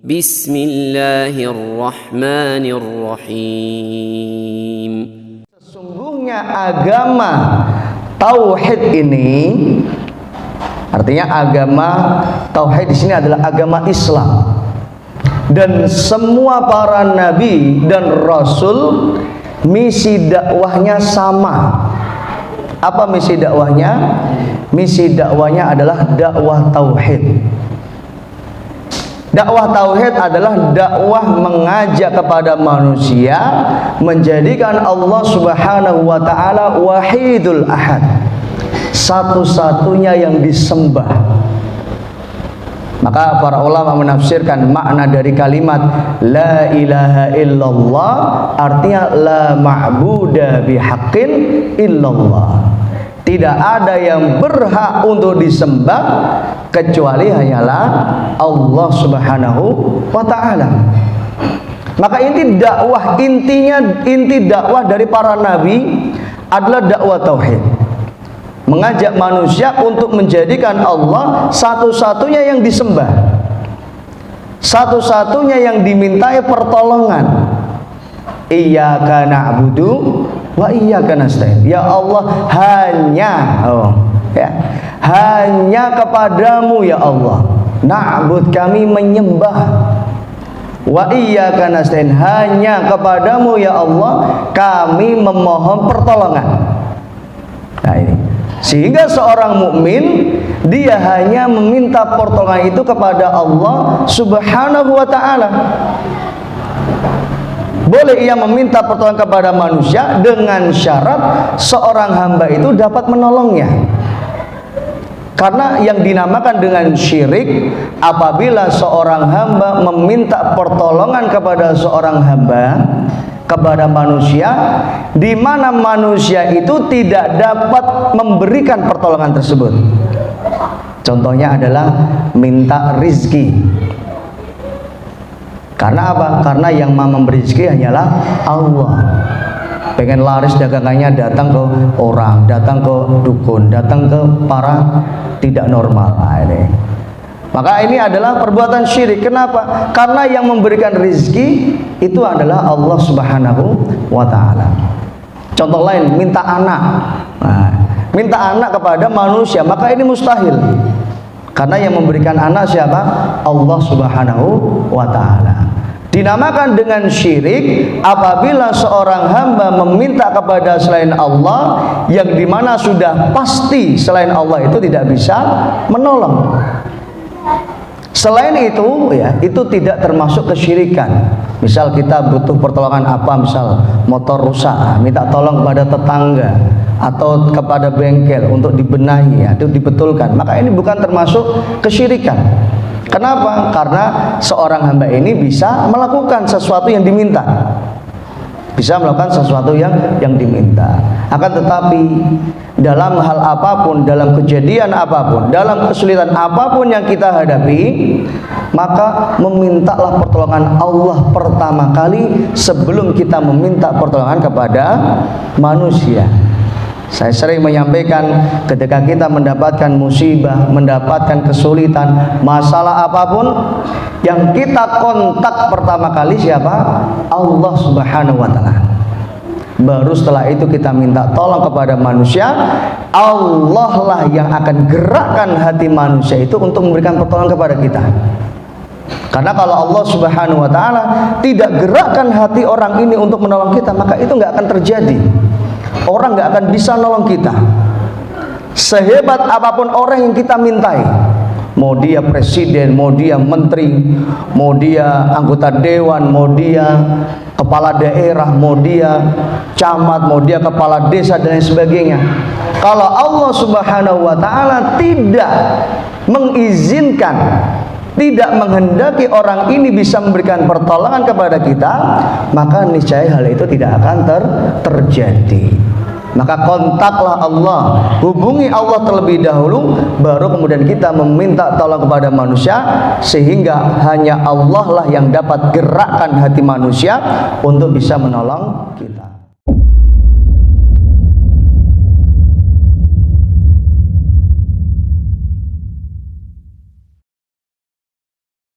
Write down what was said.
Bismillahirrahmanirrahim. Sesungguhnya agama tauhid ini, artinya agama tauhid di sini adalah agama Islam. Dan semua para nabi dan rasul misi dakwahnya sama. Apa misi dakwahnya? Misi dakwahnya adalah dakwah tauhid. Dakwah tauhid adalah dakwah mengajak kepada manusia menjadikan Allah Subhanahu wa taala wahidul ahad, satu-satunya yang disembah. Maka para ulama menafsirkan makna dari kalimat la ilaha illallah, artinya la ma'buda bihaqqin illallah. Tidak ada yang berhak untuk disembah kecuali hanyalah Allah Subhanahu wa ta'ala. Maka inti dakwah dari para nabi adalah dakwah tauhid, mengajak manusia untuk menjadikan Allah satu-satunya yang disembah, satu-satunya yang dimintai pertolongan. Iyyaka na'budu wa iyyaka nasta'in. Ya Allah, hanya kepadamu ya Allah na'bud, kami menyembah. Wa iyyaka nasta'in, hanya kepadamu ya Allah kami memohon pertolongan. Nah ini, sehingga seorang mukmin dia hanya meminta pertolongan itu kepada Allah Subhanahu wa ta'ala. Boleh ia meminta pertolongan kepada manusia dengan syarat seorang hamba itu dapat menolongnya. Karena yang dinamakan dengan syirik apabila seorang hamba meminta pertolongan kepada seorang hamba, kepada manusia, di mana manusia itu tidak dapat memberikan pertolongan tersebut. Contohnya adalah minta rizki. Karena apa? Karena yang mau memberi rezeki hanyalah Allah. Pengen laris dagangannya datang ke orang, datang ke dukun, datang ke para tidak normal. Nah, ini. Maka ini adalah perbuatan syirik. Kenapa? Karena yang memberikan rezeki itu adalah Allah Subhanahu wa ta'ala. Contoh lain, minta anak. Nah, minta anak kepada manusia, maka ini mustahil. Karena yang memberikan anak siapa? Allah Subhanahu wa ta'ala. Dinamakan dengan syirik apabila seorang hamba meminta kepada selain Allah, yang dimana sudah pasti selain Allah itu tidak bisa menolong. Selain itu ya, itu tidak termasuk kesyirikan. Misal kita butuh pertolongan apa, misal motor rusak, minta tolong kepada tetangga atau kepada bengkel untuk dibenahi, ya, itu dibetulkan. Maka ini bukan termasuk kesyirikan. Kenapa? Karena seorang hamba ini bisa melakukan sesuatu yang diminta. Bisa melakukan sesuatu yang diminta. Akan tetapi dalam hal apapun, dalam kejadian apapun, dalam kesulitan apapun yang kita hadapi, maka memintalah pertolongan Allah pertama kali sebelum kita meminta pertolongan kepada manusia. Saya sering menyampaikan, ketika kita mendapatkan musibah, mendapatkan kesulitan, masalah apapun, yang kita kontak pertama kali siapa? Allah Subhanahu wa ta'ala. Baru setelah itu kita minta tolong kepada manusia. Allah lah yang akan gerakkan hati manusia itu untuk memberikan pertolongan kepada kita. Karena kalau Allah Subhanahu wa ta'ala tidak gerakkan hati orang ini untuk menolong kita, maka itu nggak akan terjadi. Orang nggak akan bisa nolong kita. Sehebat apapun orang yang kita mintai, mau dia presiden, mau dia menteri, mau dia anggota dewan, mau dia kepala daerah, mau dia camat, mau dia kepala desa dan lain sebagainya. Kalau Allah Subhanahu wa ta'ala tidak mengizinkan, tidak menghendaki orang ini bisa memberikan pertolongan kepada kita, maka niscaya hal itu tidak akan terjadi. Maka kontaklah Allah, hubungi Allah terlebih dahulu, baru kemudian kita meminta tolong kepada manusia, sehingga hanya Allah lah yang dapat gerakkan hati manusia untuk bisa menolong kita.